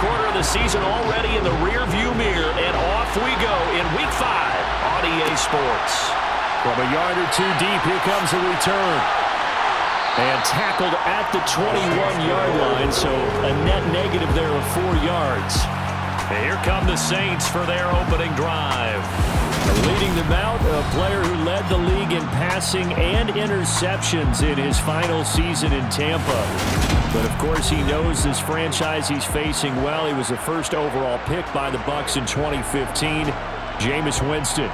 quarter of the season already in the rearview mirror, and off we go in Week 5 on EA Sports. From a yard or two deep, here comes the return. And tackled at the 21-yard line, so a net negative there of 4 yards. And here come the Saints for their opening drive. Leading them out, a player who led the league in passing and interceptions in his final season in Tampa. But, of course, he knows this franchise he's facing well. He was the first overall pick by the Bucs in 2015, Jameis Winston.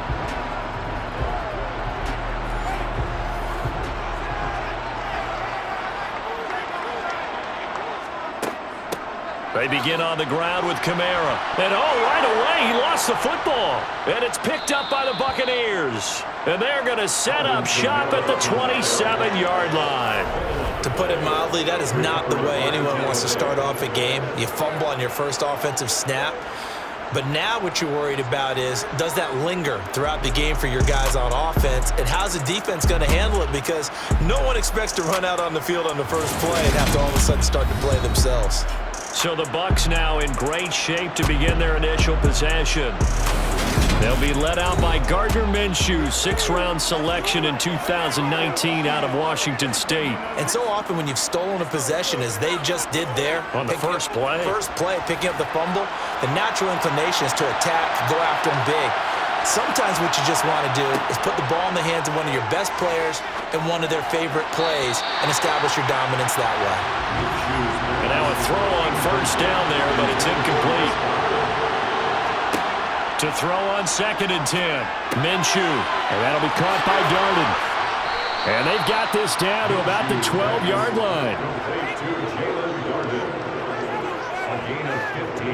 They begin on the ground with Kamara. And, right away, he lost the football. And it's picked up by the Buccaneers. And they're going to set up shop at the 27-yard line. To put it mildly, that is not the way anyone wants to start off a game. You fumble on your first offensive snap. But now what you're worried about is, does that linger throughout the game for your guys on offense? And how's the defense going to handle it? Because no one expects to run out on the field on the first play and have to all of a sudden start to play themselves. So the Bucs now in great shape to begin their initial possession. They'll be led out by Gardner Minshew, 6th-round selection in 2019 out of Washington State. And so often when you've stolen a possession, as they just did there, on the first play, picking up the fumble, the natural inclination is to attack, go after him big. Sometimes what you just want to do is put the ball in the hands of one of your best players in one of their favorite plays and establish your dominance that way. And now a throw on first down there, but it's incomplete. To throw on 2nd and 10. Minshew. And that'll be caught by Darden. And they've got this down to about the 12-yard line.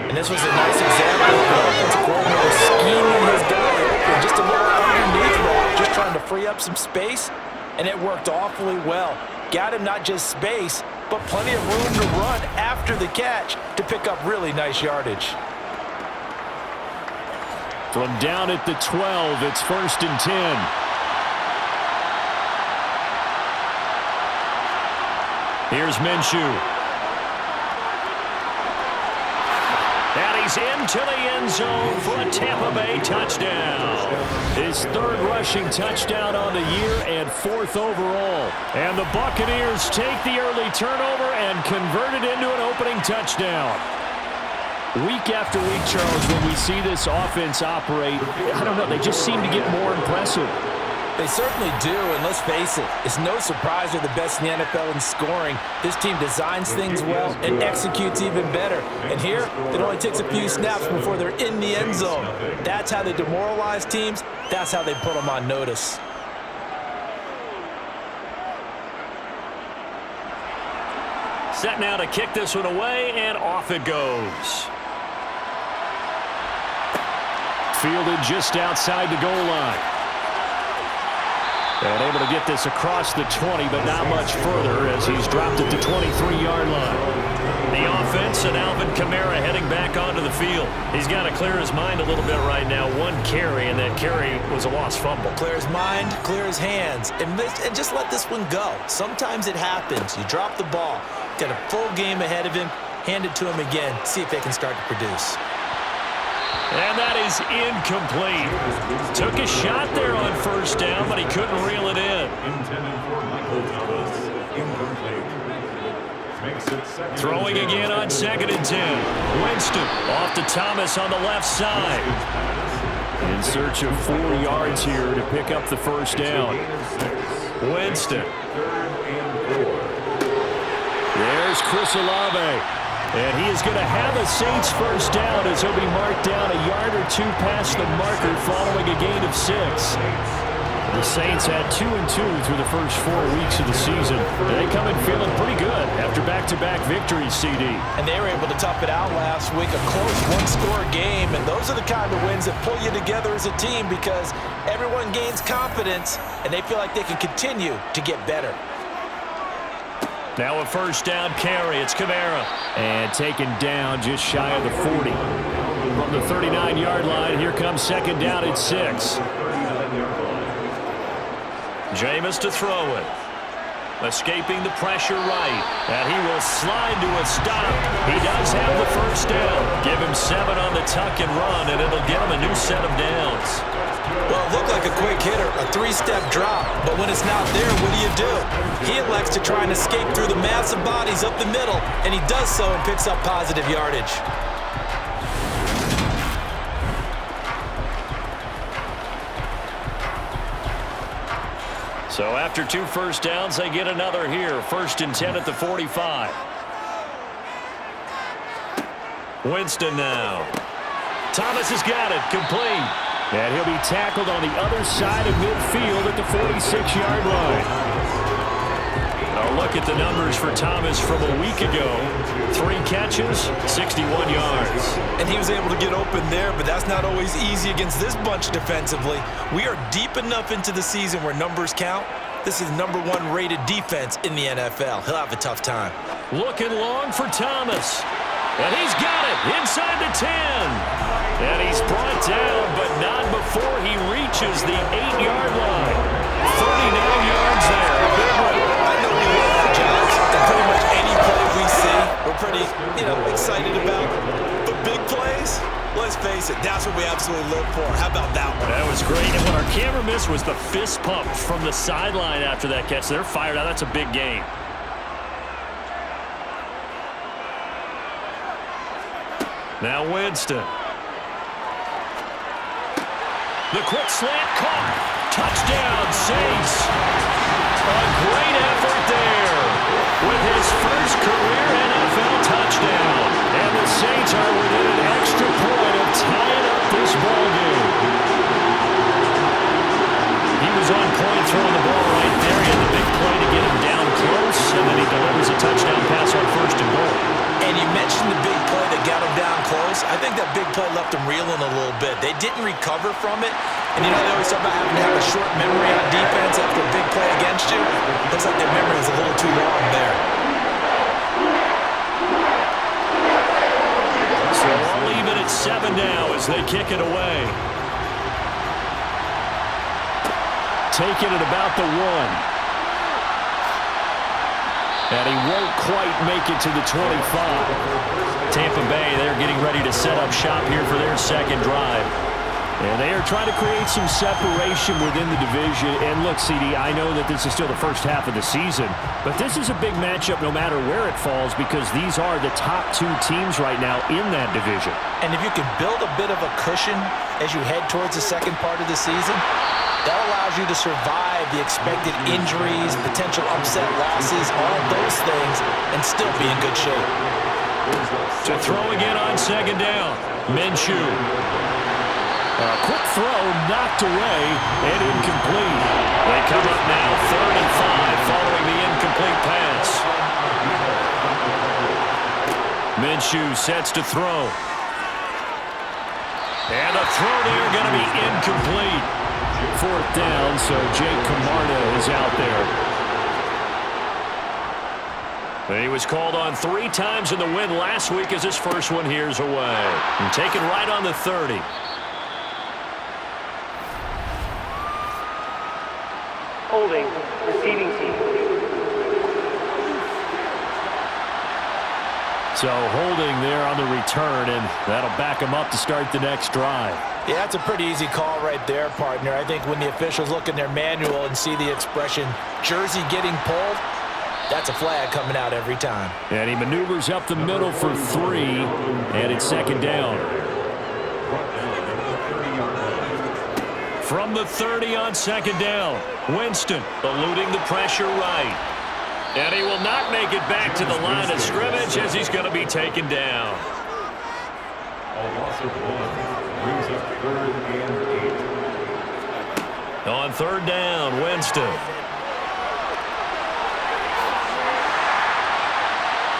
And this was a nice example of the offensive coordinator scheming his guy open just a little underneath that, just trying to free up some space, and it worked awfully well. Got him not just space, but plenty of room to run after the catch to pick up really nice yardage. From down at the 12, it's 1st and 10. Here's Minshew. And he's into the end zone for a Tampa Bay touchdown. His 3rd rushing touchdown on the year and 4th overall. And the Buccaneers take the early turnover and convert it into an opening touchdown. Week after week, Charles, when we see this offense operate, I don't know, they just seem to get more impressive. They certainly do, and let's face it, it's no surprise they're the best in the NFL in scoring. This team designs things well and executes even better. And here, it only takes a few snaps before they're in the end zone. That's how they demoralize teams. That's how they put them on notice. Set now to kick this one away, and off it goes. Fielded just outside the goal line. And able to get this across the 20, but not much further as he's dropped at the 23-yard line. The offense and Alvin Kamara heading back onto the field. He's got to clear his mind a little bit right now. 1 carry, and that carry was a lost fumble. Clear his mind, clear his hands, and just let this one go. Sometimes it happens. You drop the ball. Got a full game ahead of him. Hand it to him again. See if they can start to produce. And that is incomplete. Took a shot there on first down, but he couldn't reel it in. Throwing again on 2nd and 10. Winston off to Thomas on the left side. In search of 4 yards here to pick up the first down. Winston. There's Chris Olave. And he is going to have a Saints first down as he'll be marked down a yard or 2 past the marker following a gain of 6. The Saints had 2-2 through the first 4 weeks of the season. They come in feeling pretty good after back-to-back victories, CD. And they were able to tough it out last week, a close 1-score game. And those are the kind of wins that pull you together as a team because everyone gains confidence and they feel like they can continue to get better. Now a first down carry. It's Kamara. And taken down just shy of the 40. From the 39-yard line, here comes 2nd down at 6. Jameis to throw it. escaping the pressure right. And he will slide to a stop. He does have the first down. Give him 7 on the tuck and run, and it'll get him a new set of downs. Well, it looked like a quick hitter, a 3-step drop, but when it's not there, what do? He elects to try and escape through the massive bodies up the middle, and he does so and picks up positive yardage. So after 2 first downs, they get another here. 1st and 10 at the 45. Winston now. Thomas has got it. Complete. And he'll be tackled on the other side of midfield at the 46-yard line. A look at the numbers for Thomas from a week ago. 3 catches, 61 yards. And he was able to get open there, but that's not always easy against this bunch defensively. We are deep enough into the season where numbers count. This is #1 rated defense in the NFL. He'll have a tough time. Looking long for Thomas. And he's got it inside the 10. And he's brought down, but not before he reaches the 8-yard line. 39 yards there. Big one. I know we love our jobs, and pretty much any play we see, we're pretty, excited about. But big plays, let's face it, that's what we absolutely live for. How about that one? That was great. And what our camera missed was the fist pump from the sideline after that catch. They're fired out. That's a big game. Now Winston. The quick slant caught. Touchdown, Saints. A great effort there with his first career NFL touchdown. And the Saints are within an extra point of tying up this ball game. He was on point throwing the ball right there. He had the big play to get him down close, and then he delivers a touchdown pass on 1st and goal. And you mentioned the big play that got him down close. I think that big play left him reeling a little bit. They didn't recover from it. And they always talk about having to have a short memory on defense after a big play against you. Looks like their memory was a little too long there. So all even at 7 now as they kick it away. Taking it about the 1. And he won't quite make it to the 25. Tampa Bay, they're getting ready to set up shop here for their second drive. And they are trying to create some separation within the division. And look, CD, I know that this is still the first half of the season, but this is a big matchup no matter where it falls because these are the top 2 teams right now in that division. And if you can build a bit of a cushion as you head towards the second part of the season, that allows you to survive the expected injuries, potential upset losses, all of those things, and still be in good shape. To throw again on 2nd down, Minshew. A quick throw knocked away and incomplete. They come up now 3rd and 5 following the incomplete pass. Minshew sets to throw. And the throw there going to be incomplete. 4th down, so Jake Camarda is out there. He was called on 3 times in the win last week as his first one here's away. And taken right on the 30. Holding, receiving team. So holding there on the return, and that'll back him up to start the next drive. Yeah, that's a pretty easy call right there, partner. I think when the officials look in their manual and see the expression, jersey getting pulled, that's a flag coming out every time. And he maneuvers up the middle for 3, and it's 2nd down. From the 30 on 2nd down, Winston eluding the pressure right. And he will not make it back to the line of scrimmage as he's going to be taken down. On 3rd down, Winston.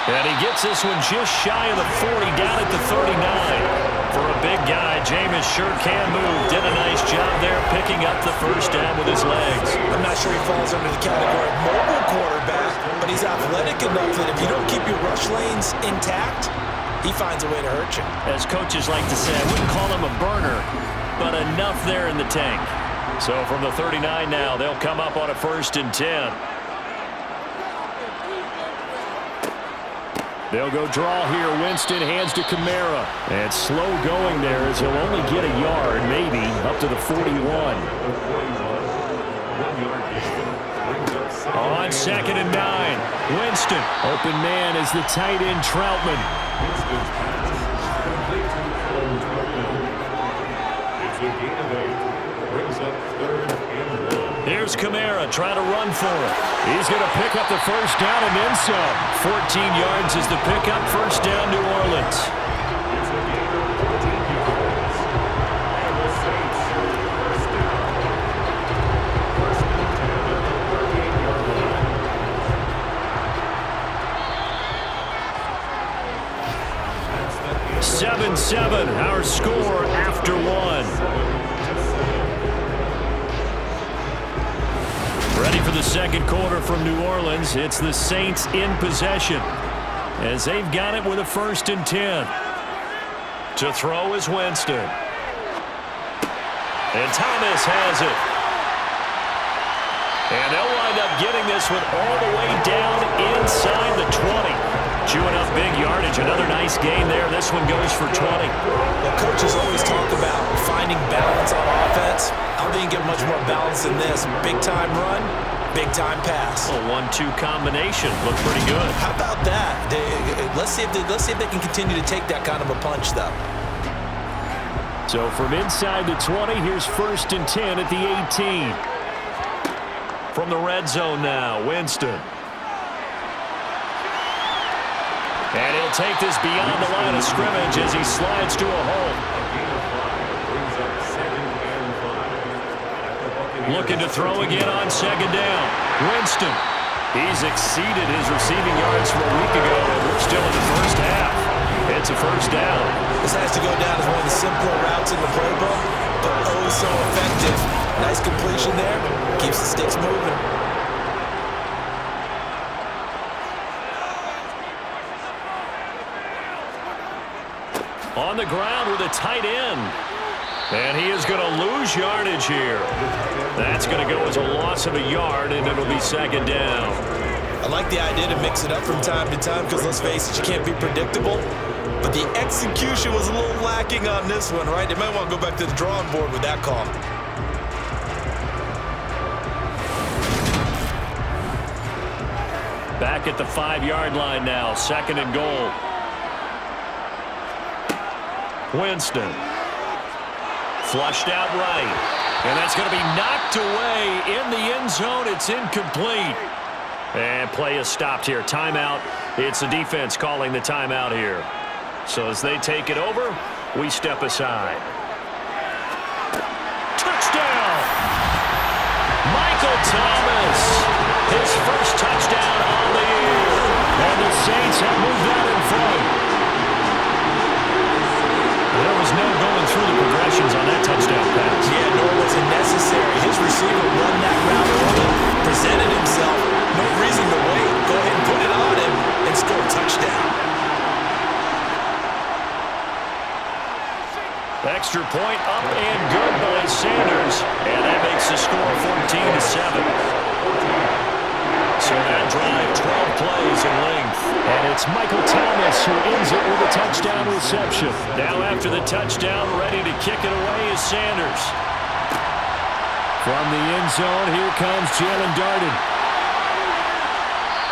And he gets this one just shy of the 40, down at the 39. For a big guy, Jameis sure can move. Did a nice job there picking up the first down with his legs. I'm not sure he falls under the category of mobile quarterback, but he's athletic enough that if you don't keep your rush lanes intact, he finds a way to hurt you. As coaches like to say, I wouldn't call him a burner, but enough there in the tank. So from the 39 now, they'll come up on a 1st and 10. They'll go draw here. Winston hands to Kamara. And slow going there as he'll only get a yard, maybe, up to the 41. On 2nd and 9. Winston. Open man is the tight end, Troutman. Here's Kamara trying to run for it. He's going to pick up the first down and then some. 14 yards is the pickup. First down, New Orleans. Seven, our score after one. Ready for the second quarter from New Orleans. It's the Saints in possession as they've got it with a 1st and 10. To throw is Winston. And Thomas has it. And they'll wind up getting this one all the way down inside the 20. Chewing up big yardage. Another nice gain there. This one goes for 20. Well, coaches always talk about finding balance on offense. I don't think you get much more balance than this. Big-time run, big-time pass. A 1-2 combination. Looked pretty good. How about that? Let's see if they can continue to take that kind of a punch, though. So from inside the 20, here's 1st and 10 at the 18. From the red zone now, Winston. And he'll take this beyond the line of scrimmage as he slides to a hole. Looking to throw again on 2nd down. Winston. He's exceeded his receiving yards from a week ago, and we're still in the first half. It's a first down. This has to go down as one of the simpler routes in the playbook, but oh so effective. Nice completion there. Keeps the sticks moving. On the ground with a tight end. And he is going to lose yardage here. That's going to go as a loss of a yard, and it'll be 2nd down. I like the idea to mix it up from time to time because, let's face it, you can't be predictable. But the execution was a little lacking on this one, right? They might want to go back to the drawing board with that call. Back at the 5-yard line now. 2nd and goal. Winston. Flushed out right. And that's going to be knocked away in the end zone. It's incomplete. And play is stopped here. Timeout. It's the defense calling the timeout here. So as they take it over, we step aside. Touchdown! Michael Thomas. His first touchdown on the year. And the Saints have moved out in front. There was no going through the progressions on that touchdown pass. Yeah, nor was it necessary. His receiver run that route early, presented himself. No reason to wait. Go ahead and put it on him and score a touchdown. Extra point up and good by Sanders. And that makes the score 14-7. So that drive, 12 plays in length. And it's Michael Thomas who ends it with a touchdown reception. Now after the touchdown, ready to kick it away is Sanders. From the end zone, here comes Jalen Darden.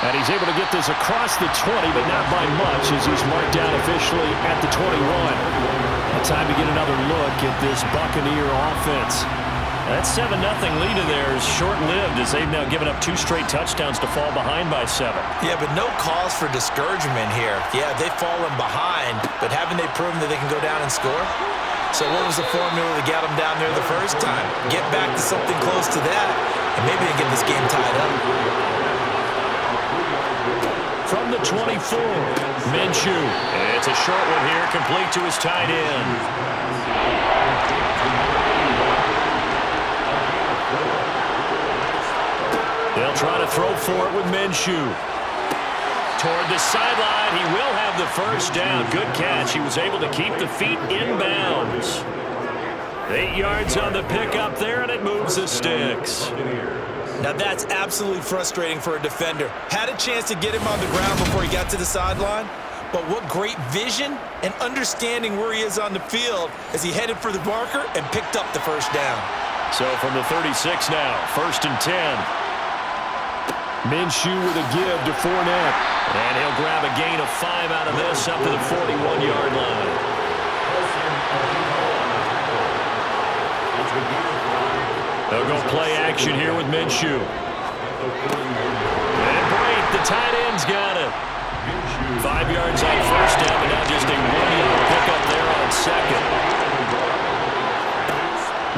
And he's able to get this across the 20, but not by much as he's marked down officially at the 21. Time to get another look at this Buccaneer offense. That 7-0 lead of theirs is short-lived as they've now given up 2 straight touchdowns to fall behind by 7. Yeah, but no cause for discouragement here. Yeah, they've fallen behind, but haven't they proven that they can go down and score? So what was the formula to get them down there the first time? Get back to something close to that, and maybe they get this game tied up. From the 24, Minshew. It's a short one here, complete to his tight end. They'll try to throw for it with Minshew. Toward the sideline, he will have the first down. Good catch. He was able to keep the feet in bounds. 8 yards on the pickup there, and it moves the sticks. Now that's absolutely frustrating for a defender. Had a chance to get him on the ground before he got to the sideline, but what great vision and understanding where he is on the field as he headed for the marker and picked up the first down. So from the 36 now, 1st and 10. Minshew with a give to Fournette. And he'll grab a gain of 5 out of this up to the 41-yard line. They'll go play action here with Minshew. And Brate, the tight end's got it. 5 yards on first down, but now just a 1-yard pickup there on second.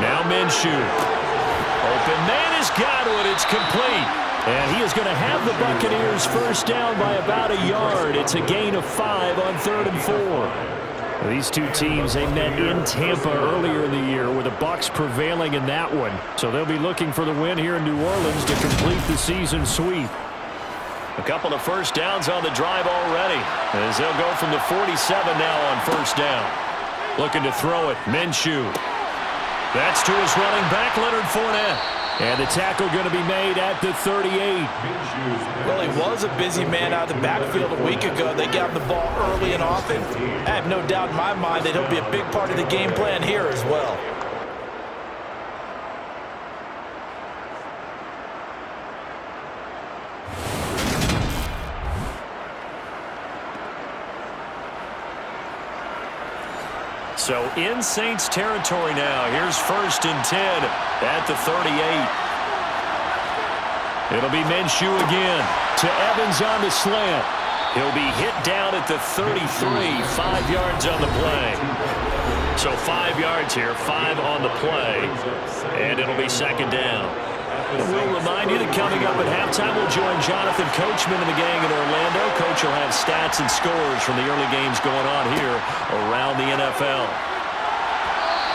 Now Minshew. Open man has got it. It's complete. And he is going to have the Buccaneers first down by about a yard. It's a gain of 5 on 3rd and 4. These two teams, they met in Tampa earlier in the year with the Bucs prevailing in that one. So they'll be looking for the win here in New Orleans to complete the season sweep. A couple of first downs on the drive already, as they'll go from the 47 now on first down. Looking to throw it, Minshew. That's to his running back, Leonard Fournette. And the tackle going to be made at the 38. Well, he was a busy man out of the backfield a week ago. They got him the ball early and often. I have no doubt in my mind that he'll be a big part of the game plan here as well. So in Saints territory now. Here's 1st and 10 at the 38. It'll be Minshew again to Evans on the slant. He'll be hit down at the 33, 5 yards on the play. So 5 yards here, 5 on the play, and it'll be 2nd down. And we'll remind you that coming up at halftime, we'll join Jonathan Coachman and the gang in Orlando. Coach will have stats and scores from the early games going on here around the NFL.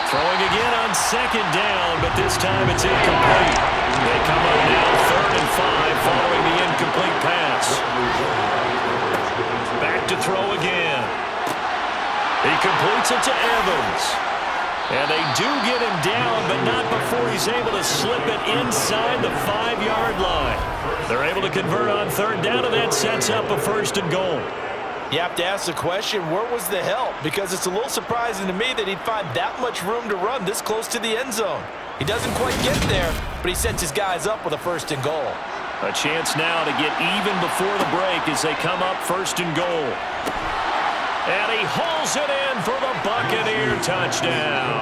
Throwing again on 2nd down, but this time it's incomplete. They come up now 3rd and 5 following the incomplete pass. Back to throw again. He completes it to Evans. And they do get him down, but not before he's able to slip it inside the 5-yard line. They're able to convert on 3rd down, and that sets up a 1st and goal. You have to ask the question, where was the help? Because it's a little surprising to me that he'd find that much room to run this close to the end zone. He doesn't quite get there, but he sets his guys up with a 1st and goal. A chance now to get even before the break as they come up 1st and goal. And he hauls it in for the Buccaneer touchdown.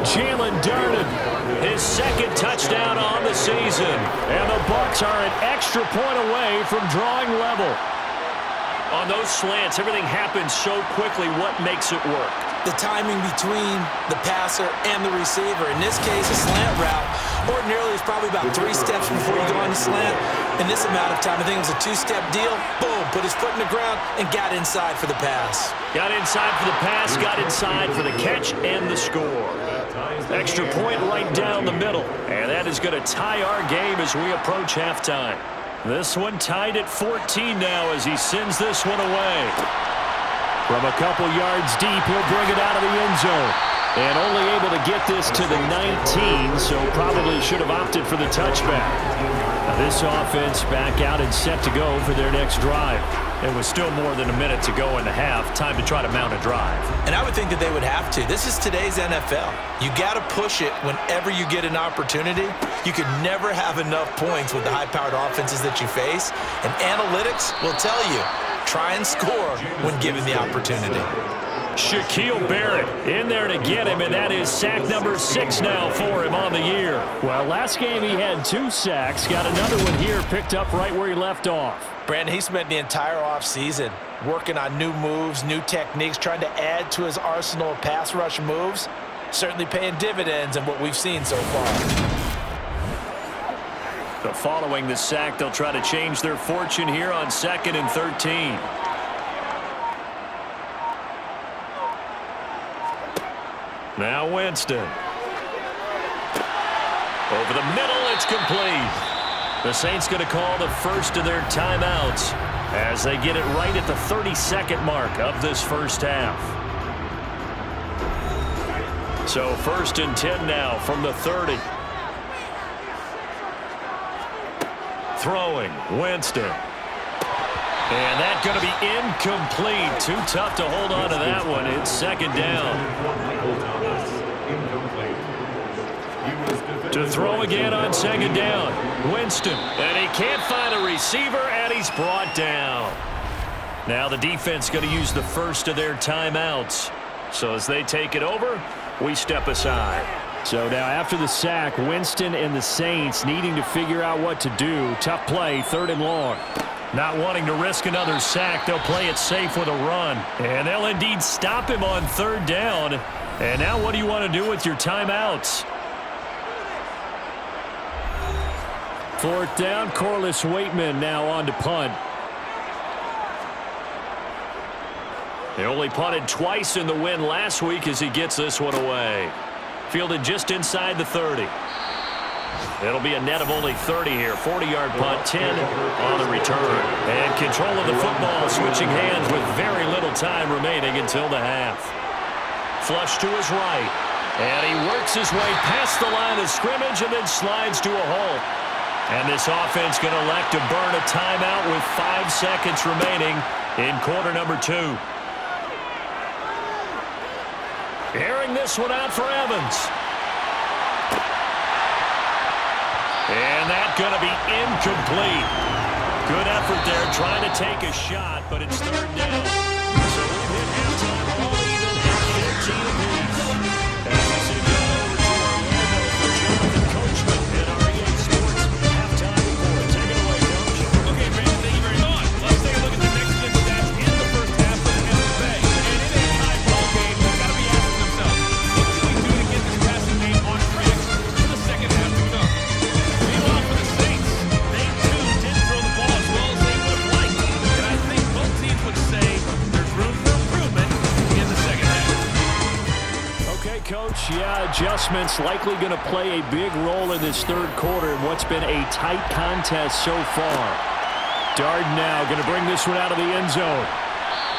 Jalen Darden, his 2nd touchdown on the season. And the Bucs are an extra point away from drawing level. On those slants, everything happens so quickly. What makes it work? The timing between the passer and the receiver. In this case, a slant route. Ordinarily, it's probably about 3 steps before you go on the slant. In this amount of time, I think it was a 2-step deal. Boom, put his foot in the ground and got inside for the pass. Got inside for the pass, got inside for the catch and the score. Extra point right down the middle. And that is going to tie our game as we approach halftime. This one tied at 14 now as he sends this one away. From a couple yards deep, he'll bring it out of the end zone. And only able to get this to the 19, so probably should have opted for the touchback. Now this offense back out and set to go for their next drive. It was still more than a minute to go in the half. Time to try to mount a drive. And I would think that they would have to. This is today's NFL. You got to push it whenever you get an opportunity. You could never have enough points with the high-powered offenses that you face. And analytics will tell you, try and score when given the opportunity. Shaquille Barrett in there to get him, and that is sack number 6 now for him on the year. Well, last game he had 2 sacks. Got another one here picked up right where he left off. Brandon, he spent the entire offseason working on new moves, new techniques, trying to add to his arsenal of pass rush moves. Certainly paying dividends in what we've seen so far. But following the sack, they'll try to change their fortune here on 2nd and 13. Now Winston. Over the middle, it's complete. The Saints going to call the first of their timeouts as they get it right at the 32nd mark of this first half. So 1st and 10 now from the 30. Throwing, Winston. And that's going to be incomplete. Too tough to hold on to that one. It's second down. To throw again on second down. Winston. And he can't find a receiver, and he's brought down. Now the defense going to use the first of their timeouts. So as they take it over, we step aside. So now after the sack, Winston and the Saints needing to figure out what to do. Tough play, 3rd and long. Not wanting to risk another sack, they'll play it safe with a run. And they'll indeed stop him on 3rd down. And now what do you want to do with your timeouts? 4th down, Corliss Waitman now on to punt. They only punted twice in the win last week as he gets this one away. Fielded just inside the 30. It'll be a net of only 30 here. 40-yard punt, 10 on the return. And control of the football, switching hands with very little time remaining until the half. Flush to his right. And he works his way past the line of scrimmage and then slides to a hole. And this offense going to elect to burn a timeout with 5 seconds remaining in quarter number 2. Airing this one out for Evans. And that's going to be incomplete. Good effort there trying to take a shot, but it's 3rd down. So we've hit halftime all even at 15 apiece. As we see go over to Orlando for Jonathan Coachman at our EA Sports halftime report. Take it away, Coach. Okay, Brandon, thank you very much. Let's take a look at the next gen stats in the first half for the Tampa Bay. And in a tie ball game, they've got to be asking themselves, what can we do to get this passing game on track for the second half to come? Meanwhile, for the Saints, they too didn't throw the ball as well as they would have liked. And I think both teams would say there's room for improvement in the second half. Okay, Coach, yeah, adjustments likely going to play a big role in this 3rd quarter in what's been a tight contest so far. Darden now going to bring this one out of the end zone.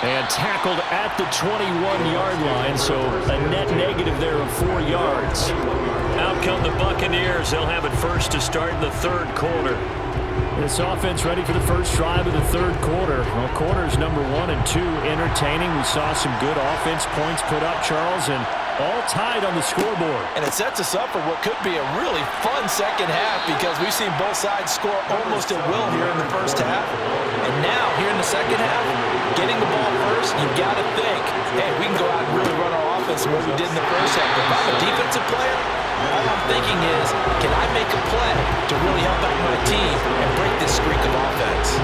And tackled at the 21-yard line, so a net negative there of 4 yards. Out come the Buccaneers. They'll have it first to start in the 3rd quarter. This offense ready for the first drive of the 3rd quarter. Well, quarters number 1 and 2 entertaining. We saw some good offense points put up, Charles, and all tied on the scoreboard. And it sets us up for what could be a really fun second half because we've seen both sides score almost at will here in the first half. And now, here in the second half, getting the ball first, you've got to think, hey, we can go out and really run our offense the way we did in the first half. But if I'm a defensive player, all I'm thinking is, can I make a play to really help out my team and break this streak of offense?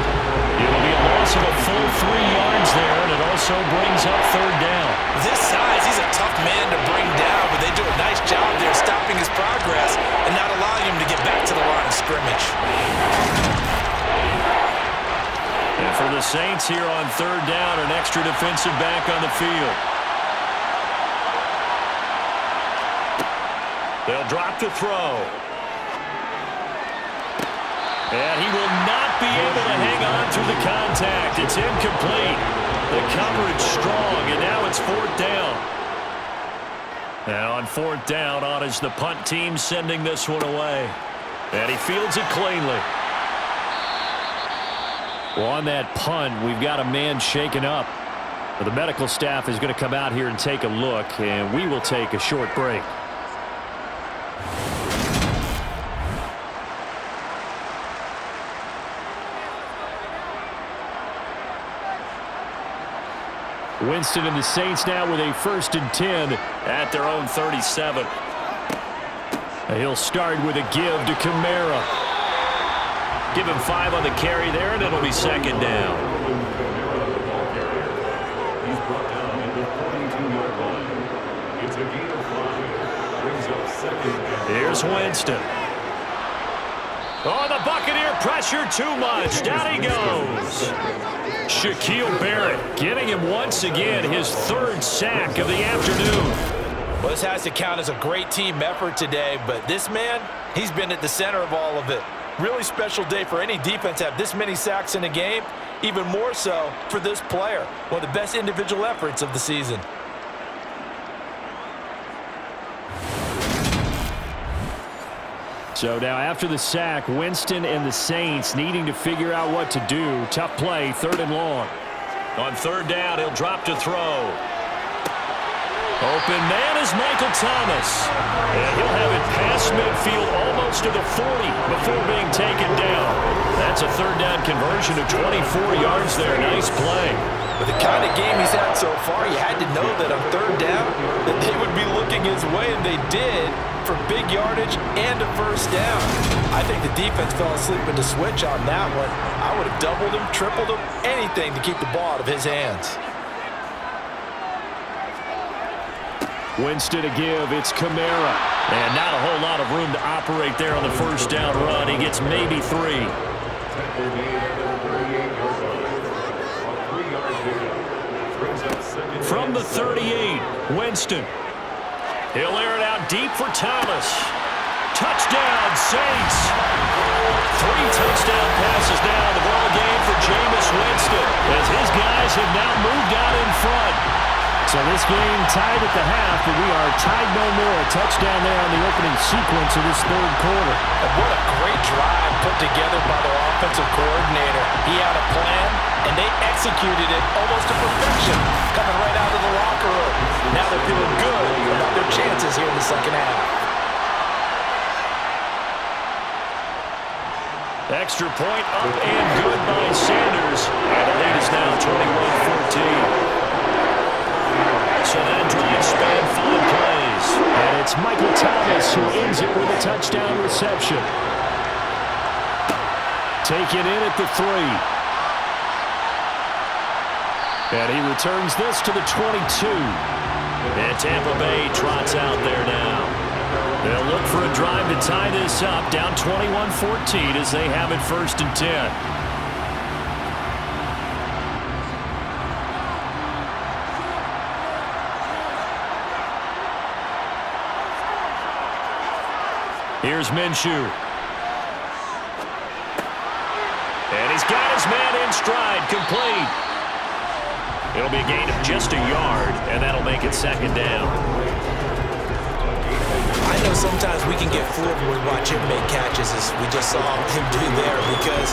It'll be a loss of a full 3 yards there, and it also brings up 3rd down. This size, he's a tough man to bring down, but they do a nice job there stopping his progress and not allowing him to get back to the line of scrimmage. And for the Saints here on 3rd down, an extra defensive back on the field. They'll drop to throw. And he will not be able to hang on through the contact. It's incomplete. The coverage strong, and now it's 4th down. Now on 4th down, on is the punt team sending this one away. And he fields it cleanly. Well, on that punt, we've got a man shaken up. The medical staff is going to come out here and take a look, and we will take a short break. Winston and the Saints now with a 1st and 10 at their own 37. He'll start with a give to Kamara. Give him 5 on the carry there, and it'll be 2nd down. He's brought down at the 42-yard line. It's a gain of 5. Brings up 2nd down. Here's Winston. Oh, the Buccaneer pressure too much. Down he goes. Shaquille Barrett getting him once again his 3rd sack of the afternoon. Well, this has to count as a great team effort today, but this man, he's been at the center of all of it. Really special day for any defense to have this many sacks in a game, even more so for this player. One of the best individual efforts of the season. So now after the sack, Winston and the Saints needing to figure out what to do. Tough play, 3rd and long. On 3rd down, he'll drop to throw. Open man is Michael Thomas. And he'll have it past midfield almost to the 40 before being taken down. That's a 3rd down conversion of 24 yards there. Nice play. With the kind of game he's had so far, you had to know that on 3rd down that they would be looking his way, and they did, for big yardage and a 1st down. I think the defense fell asleep with the switch on that one. I would have doubled him, tripled him, anything to keep the ball out of his hands. Winston to give. It's Kamara. And not a whole lot of room to operate there on the 1st down run. He gets maybe 3. From the 38, Winston. He'll air it out deep for Thomas. Touchdown, Saints. 3 touchdown passes now in the ball game for Jameis Winston as his guys have now moved out in front. So this game tied at the half, but we are tied no more. A touchdown there on the opening sequence of this 3rd quarter. And what a great drive put together by their offensive coordinator. He had a plan, and they executed it almost to perfection, coming right out of the locker room. Now they're feeling good about their chances here in the 2nd half. Extra point up and good by Sanders. And the lead is now 21-14. So that drive spanned 5 plays. And it's Michael Thomas who ends it with a touchdown reception. Taken in at the 3. And he returns this to the 22. And Tampa Bay trots out there now. They'll look for a drive to tie this up, down 21-14 as they have it 1st and 10. Here's Minshew. And he's got his man in stride, complete. It'll be a gain of just a yard, and that'll make it 2nd down. I know sometimes we can get fooled when we watch him make catches, as we just saw him do there, because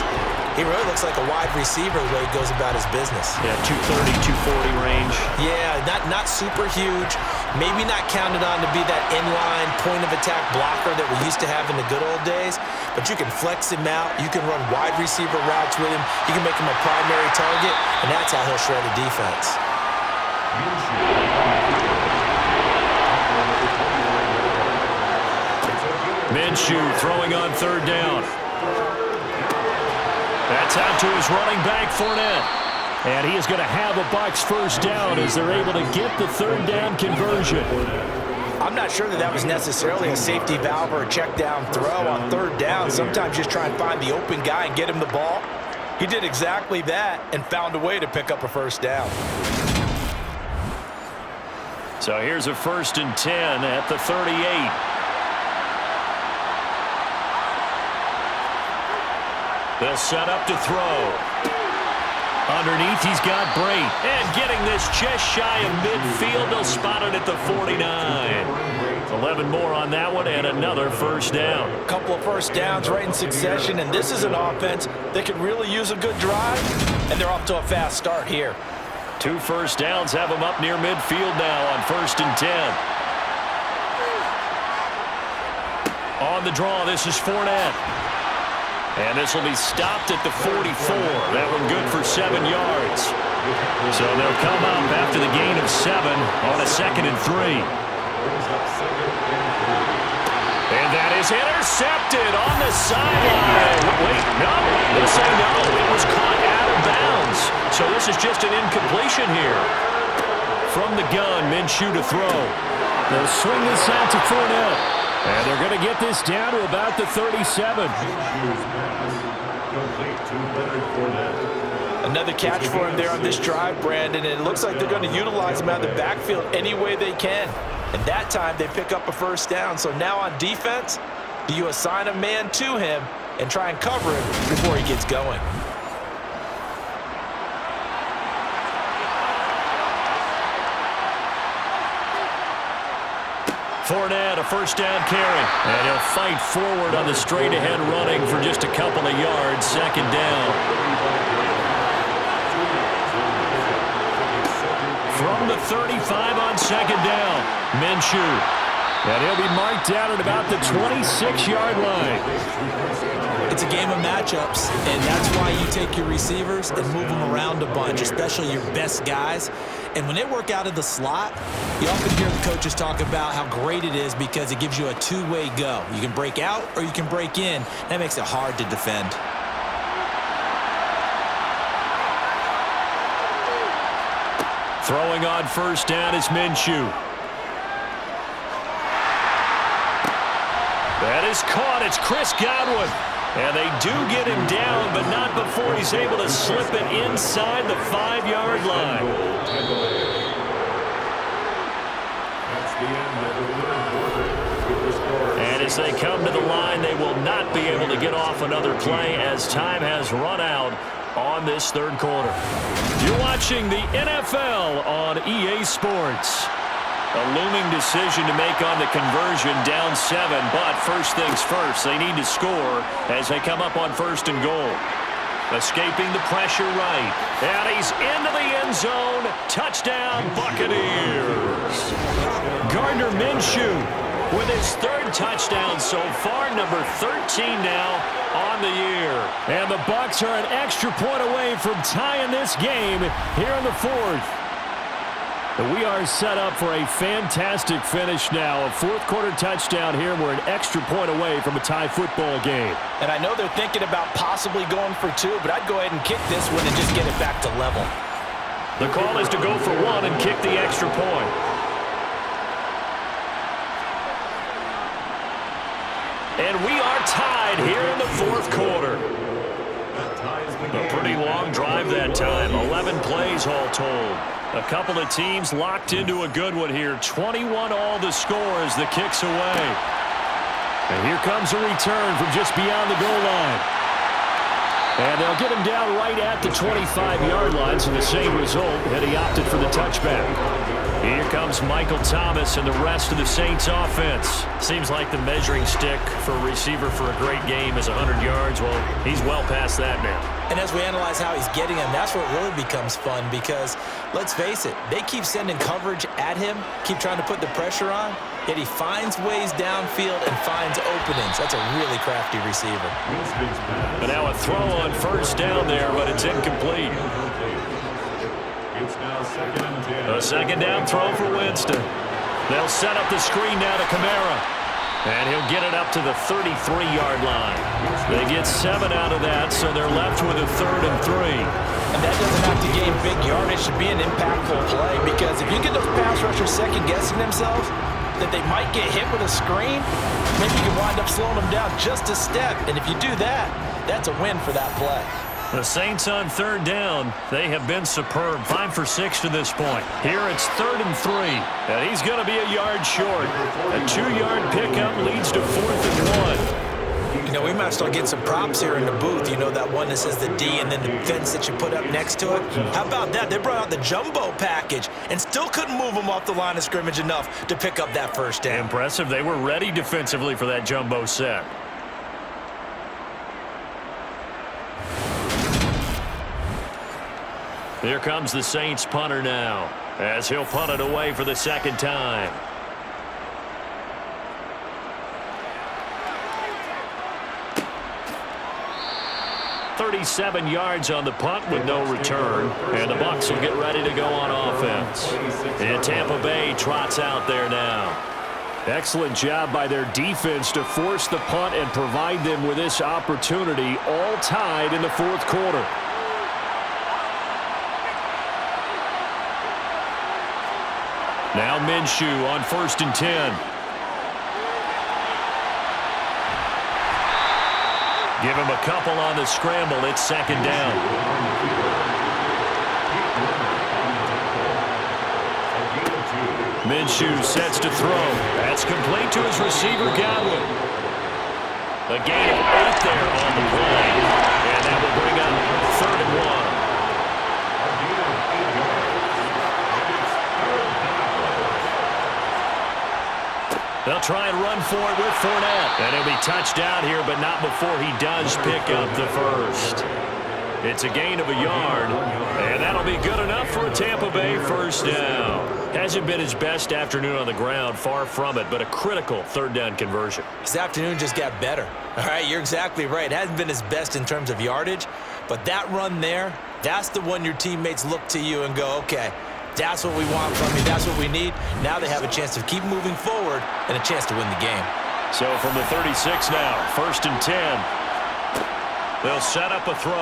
he really looks like a wide receiver the way he goes about his business. Yeah, 230, 240 range. Yeah, not super huge. Maybe not counted on to be that inline point-of-attack blocker that we used to have in the good old days, but you can flex him out. You can run wide receiver routes with him. You can make him a primary target, and that's how he'll shred the defense. Minshew throwing on 3rd down. That's out to his running back, Fournette. And he is going to have a Bucs 1st down as they're able to get the 3rd down conversion. I'm not sure that was necessarily a safety valve or a check down throw on 3rd down. Sometimes just try and find the open guy and get him the ball. He did exactly that and found a way to pick up a 1st down. So here's a 1st and 10 at the 38. They'll set up to throw. Underneath, he's got Bray. And getting this just shy of midfield, they'll spot it at the 49. 11 more on that one, and another 1st down. A couple of 1st downs right in succession, and this is an offense that could really use a good drive, and they're off to a fast start here. 2 1st downs have them up near midfield now on 1st and 10. On the draw, this is Fournette. And this will be stopped at the 44. That one good for 7 yards. So they'll come up after the gain of 7 on a 2nd and 3. And that is intercepted on the sideline. Wait, no. They'll say no. It was caught out of bounds. So this is just an incompletion here. From the gun, Minshew to throw. They'll swing this out to Fournette. And they're going to get this down to about the 37. Another catch for him there on this drive, Brandon, and it looks like they're going to utilize him out of the backfield any way they can. And that time, they pick up a 1st down. So now on defense, do you assign a man to him and try and cover him before he gets going? Fournette, a first down carry. And he'll fight forward on the straight-ahead running for just a couple of yards. Second down. From the 35 on second down, Minshew. And he'll be marked down at about the 26-yard line. It's a game of matchups, and that's why you take your receivers and move them around a bunch, especially your best guys. And when they work out of the slot, you often hear the coaches talk about how great it is because it gives you a two-way go. You can break out or you can break in. That makes it hard to defend. Throwing on first down is Minshew. That is caught. It's Chris Godwin. And they do get him down, but not before he's able to slip it inside the 5-yard line. And as they come to the line, they will not be able to get off another play as time has run out on this third quarter. You're watching the NFL on EA Sports. A looming decision to make on the conversion, down 7, but first things first, they need to score as they come up on first and goal. Escaping the pressure right, and he's into the end zone. Touchdown, Buccaneers. Gardner Minshew with his third touchdown so far, number 13 now on the year. And the Bucs are an extra point away from tying this game here in the fourth. We are set up for a fantastic finish now. A fourth-quarter touchdown here. We're an extra point away from a tie football game. And I know they're thinking about possibly going for 2, but I'd go ahead and kick this one and just get it back to level. The call is to go for 1 and kick the extra point. And we are tied here in the fourth quarter. A pretty long drive that time. 11 plays all told. A couple of teams locked into a good one here. 21 all the score as the kick's away. And here comes a return from just beyond the goal line. And they'll get him down right at the 25-yard line, so the same result, and he opted for the touchback. Here comes Michael Thomas and the rest of the Saints offense. Seems like the measuring stick for a receiver for a great game is 100 yards. Well, he's well past that now. And as we analyze how he's getting them, that's what really becomes fun because, let's face it, they keep sending coverage at him, keep trying to put the pressure on, yet he finds ways downfield and finds openings. That's a really crafty receiver. But now a throw on first down there, but it's incomplete. It's now second and 10. A second down throw for Winston. They'll set up the screen now to Kamara. And he'll get it up to the 33-yard line. They get 7 out of that, so they're left with a 3rd and 3. And that doesn't have to gain big yardage to be an impactful play because if you get those pass rushers second-guessing themselves that they might get hit with a screen, maybe you can wind up slowing them down just a step. And if you do that, that's a win for that play. The Saints on 3rd down. They have been superb. 5 for 6 to this point. Here it's 3rd and 3. And he's going to be a yard short. A 2-yard pickup leads to 4th and 1. You know, we might start getting some props here in the booth. You know, that one that says the D and then the fence that you put up next to it. How about that? They brought out the jumbo package and still couldn't move them off the line of scrimmage enough to pick up that first down. Impressive. They were ready defensively for that jumbo set. Here comes the Saints punter now, as he'll punt it away for the second time. $37 yards on the punt with no return, and the Bucs will get ready to go on offense. And Tampa Bay trots out there now. Excellent job by their defense to force the punt and provide them with this opportunity, all tied in the fourth quarter. Now Minshew on 1st and 10. Give him a couple on the scramble. It's 2nd down. Minshew sets to throw. That's complete to his receiver, Godwin. A gain of 8 there on the play. And that will bring up 3rd and 1. They'll try and run for it with Fournette. And he'll be touched down here, but not before he does pick up the first. It's a gain of a yard, and that'll be good enough for a Tampa Bay first down. Hasn't been his best afternoon on the ground, far from it, but a critical third down conversion. His afternoon just got better. All right, you're exactly right. It hasn't been his best in terms of yardage, but that run there, that's the one your teammates look to you and go, okay, that's what we want from you. That's what we need. Now they have a chance to keep moving forward and a chance to win the game. So from the 36 now, 1st and 10. They'll set up a throw.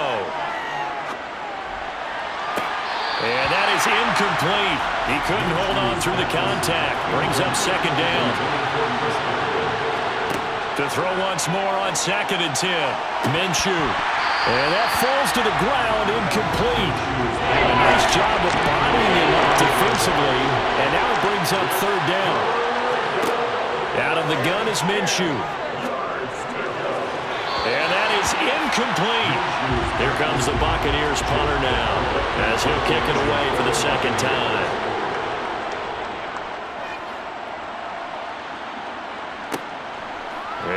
And that is incomplete. He couldn't hold on through the contact. Brings up 2nd down. To throw once more on 2nd and 10. Minshew. And that falls to the ground, incomplete. A nice job of bodying him up defensively. And now it brings up 3rd down. Out of the gun is Minshew. And that is incomplete. Here comes the Buccaneers punter now, as he'll kick it away for the 2nd time.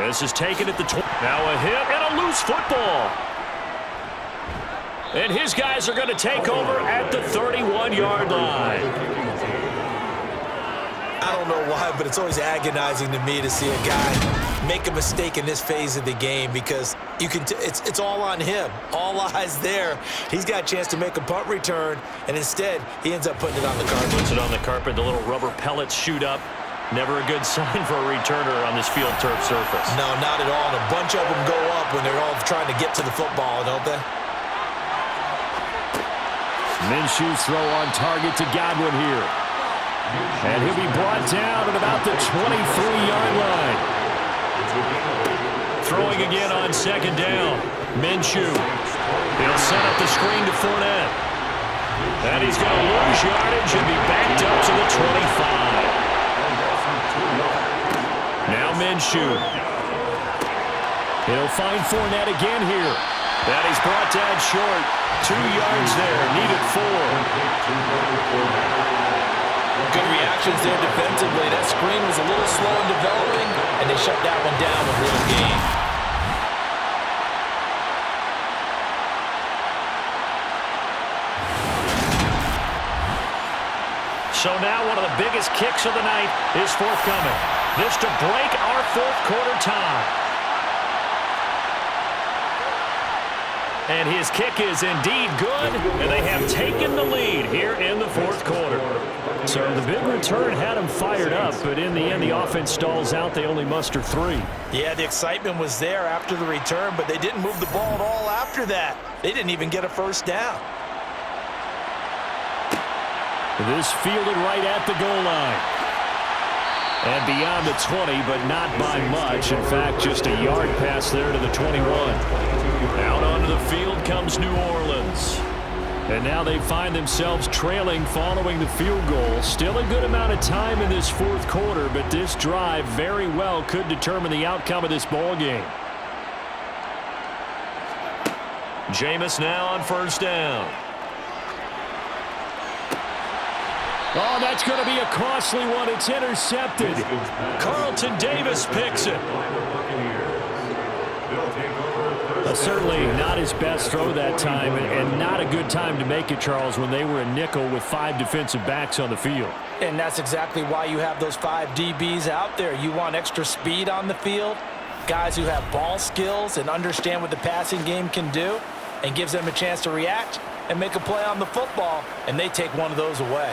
This is taken at the 20. Now a hit and a loose football. And his guys are going to take over at the 31-yard line. I don't know why, but it's always agonizing to me to see a guy make a mistake in this phase of the game because you can. It's all on him. All eyes there. He's got a chance to make a punt return, and instead he ends up putting it on the carpet. Puts it on the carpet. The little rubber pellets shoot up. Never a good sign for a returner on this field turf surface. No, not at all. And a bunch of them go up when they're all trying to get to the football, don't they? Minshew's throw on target to Godwin here. And he'll be brought down at about the 23-yard line. Throwing again on 2nd down. Minshew. He'll set up the screen to Fournette. And he's going to lose yardage and be backed up to the 25. Now Minshew. He'll find Fournette again here. And he's brought down short. 2 yards there. Needed 4. Good reactions there defensively. That screen was a little slow in developing, and they shut that one down with little gain. So now one of the biggest kicks of the night is forthcoming. This to break our 4th quarter tie. And his kick is indeed good, and they have taken the lead here in the 4th quarter. So the big return had them fired up, but in the end, the offense stalls out. They only muster 3. Yeah, the excitement was there after the return, but they didn't move the ball at all after that. They didn't even get a first down. This fielded right at the goal line. And beyond the 20, but not by much. In fact, just a yard pass there to the 21. Out onto the field comes New Orleans. And now they find themselves trailing following the field goal. Still a good amount of time in this 4th quarter, but this drive very well could determine the outcome of this ball game. Jameis now on 1st down. Oh, that's going to be a costly one. It's intercepted. Carlton Davis picks it. Certainly not his best throw that time, and not a good time to make it, Charles, when they were a nickel with 5 defensive backs on the field. And that's exactly why you have those 5 DBs out there. You want extra speed on the field, guys who have ball skills and understand what the passing game can do, and gives them a chance to react and make a play on the football, and they take one of those away.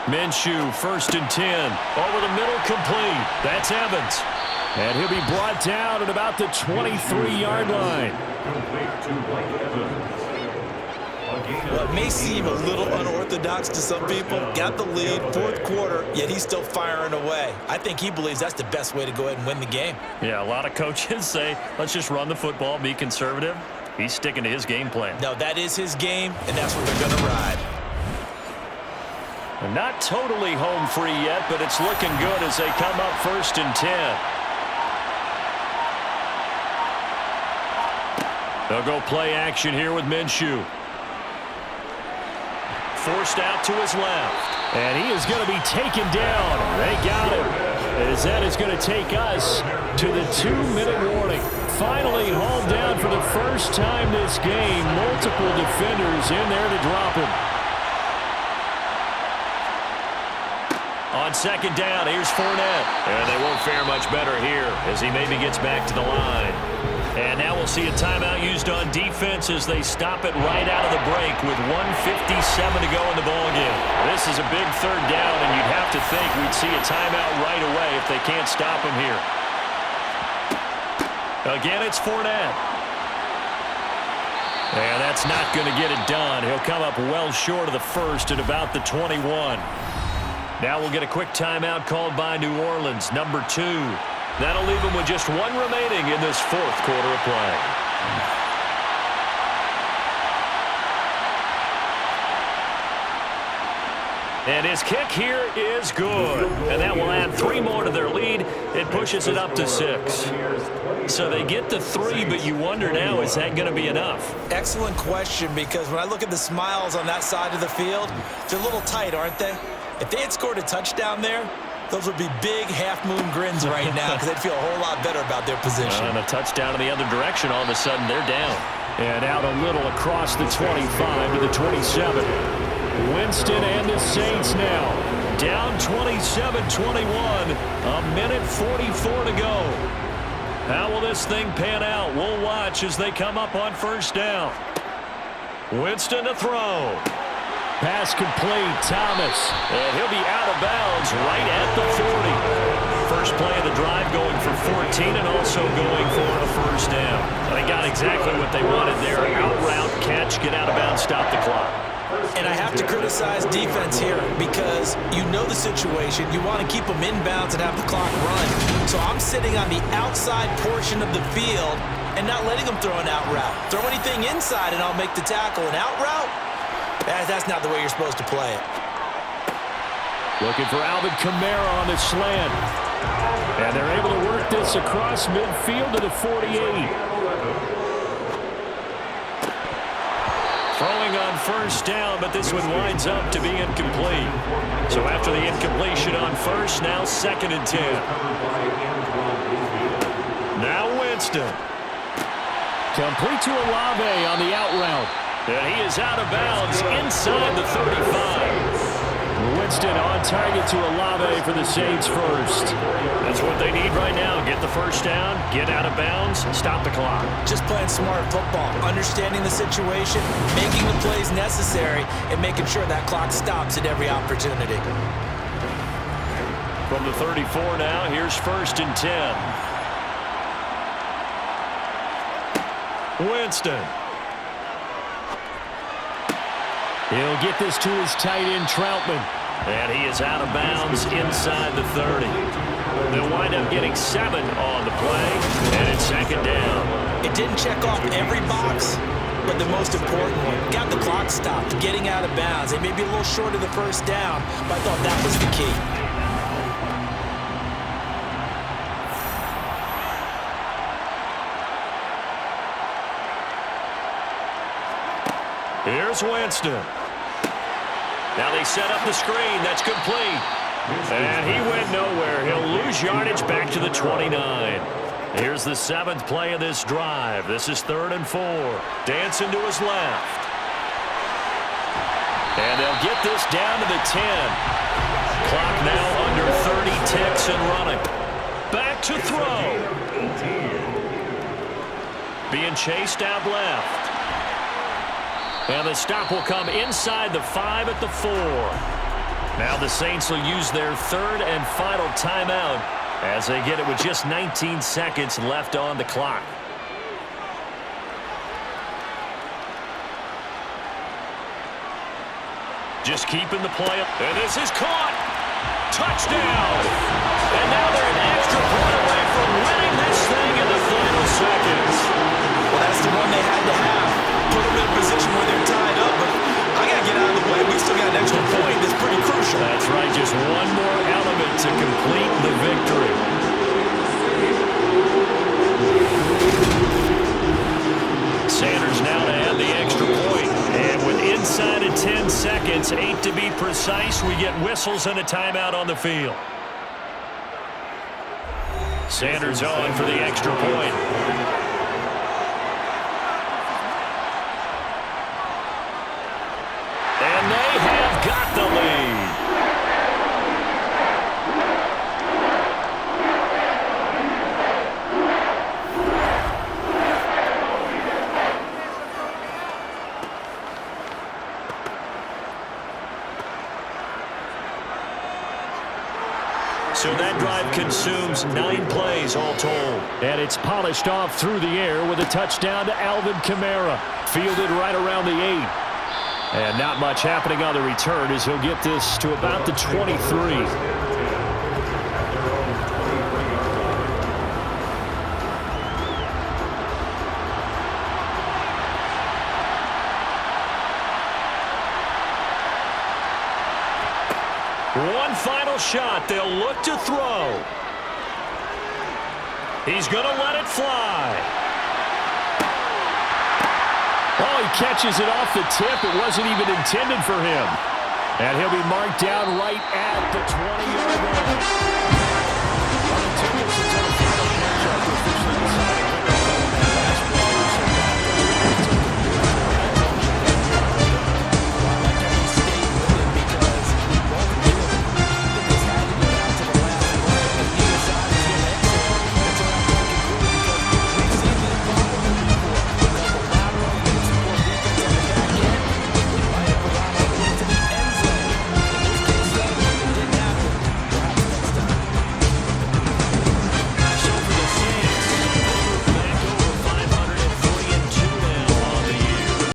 Minshew, 1st and 10. Over the middle, complete. That's Evans. And he'll be brought down at about the 23-yard line. Well, it may seem a little unorthodox to some people. Got the lead, 4th quarter, yet he's still firing away. I think he believes that's the best way to go ahead and win the game. Yeah, a lot of coaches say, let's just run the football, be conservative. He's sticking to his game plan. No, that is his game, and that's what they're going to ride. Not totally home free yet, but it's looking good as they come up 1st and 10. They'll go play action here with Minshew. Forced out to his left. And he is going to be taken down. They got him. As that is going to take us to the 2-minute warning. Finally hauled down for the first time this game. Multiple defenders in there to drop him. On 2nd down, here's Fournette. And they won't fare much better here as he maybe gets back to the line. And now we'll see a timeout used on defense as they stop it right out of the break with 1:57 to go in the ballgame. This is a big 3rd down, and you'd have to think we'd see a timeout right away if they can't stop him here. Again, it's Fournette. And that's not going to get it done. He'll come up well short of the first at about the 21. Now we'll get a quick timeout called by New Orleans, number 2. That'll leave them with just 1 remaining in this 4th quarter of play. And his kick here is good. And that will add 3 more to their lead. It pushes it up to 6. So they get the 3, but you wonder now, is that going to be enough? Excellent question, because when I look at the smiles on that side of the field, they're a little tight, aren't they? If they had scored a touchdown there, those would be big half-moon grins right now because they'd feel a whole lot better about their position. And a touchdown in the other direction, all of a sudden they're down. And out a little across the 25 to the 27. Winston and the Saints now. Down 27-21, a minute 44 to go. How will this thing pan out? We'll watch as they come up on 1st down. Winston to throw. Pass complete, Thomas. And he'll be out of bounds right at the 40. First play of the drive going for 14 and also going for a 1st down. They got exactly what they wanted there. Out route, catch, get out of bounds, stop the clock. And I have to criticize defense here because you know the situation. You want to keep them inbounds and have the clock run. So I'm sitting on the outside portion of the field and not letting them throw an out route. Throw anything inside and I'll make the tackle. An out route? That's not the way you're supposed to play it. Looking for Alvin Kamara on the slant. And they're able to work this across midfield to the 48. Throwing on 1st down, but this one winds up to be incomplete. So after the incompletion on 1st, now 2nd and 10. Now Winston. Complete to Olave on the out route. And he is out of bounds inside the 35. Winston on target to Olave for the Saints first. That's what they need right now. Get the 1st down, get out of bounds, stop the clock. Just playing smart football, understanding the situation, making the plays necessary, and making sure that clock stops at every opportunity. From the 34 now, here's 1st and 10. Winston. He'll get this to his tight end, Troutman. And he is out of bounds inside the 30. They'll wind up getting 7 on the play, and it's 2nd down. It didn't check off every box, but the most important one, got the clock stopped, getting out of bounds. They may be a little short of the 1st down, but I thought that was the key. Here's Winston. Now they set up the screen. That's complete. And he went nowhere. He'll lose yardage back to the 29. Here's the 7th play of this drive. This is 3rd and 4. Dancing to his left. And they'll get this down to the 10. Clock now under 30 ticks and running. Back to throw. Being chased out left. And the stop will come inside the 5 at the 4. Now the Saints will use their 3rd and final timeout as they get it with just 19 seconds left on the clock. Just keeping the play up. And this is caught. Touchdown. And now they're an extra point away from winning this thing in the final seconds. Well, that's the one they had to have. Put them in a position where they're tied up, but I got to get out of the way. We still got an extra point that's pretty crucial. 10 seconds, 8 to be precise. We get whistles and a timeout on the field. Sanders on for the extra point. And they have got the lead. So that drive consumes 9 plays all told. And it's polished off through the air with a touchdown to Alvin Kamara. Fielded right around the 8. And not much happening on the return as he'll get this to about the 23. One final shot. They'll look to throw. He's going to let it fly. Oh, he catches it off the tip. It wasn't even intended for him. And he'll be marked down right at the 20-yard line.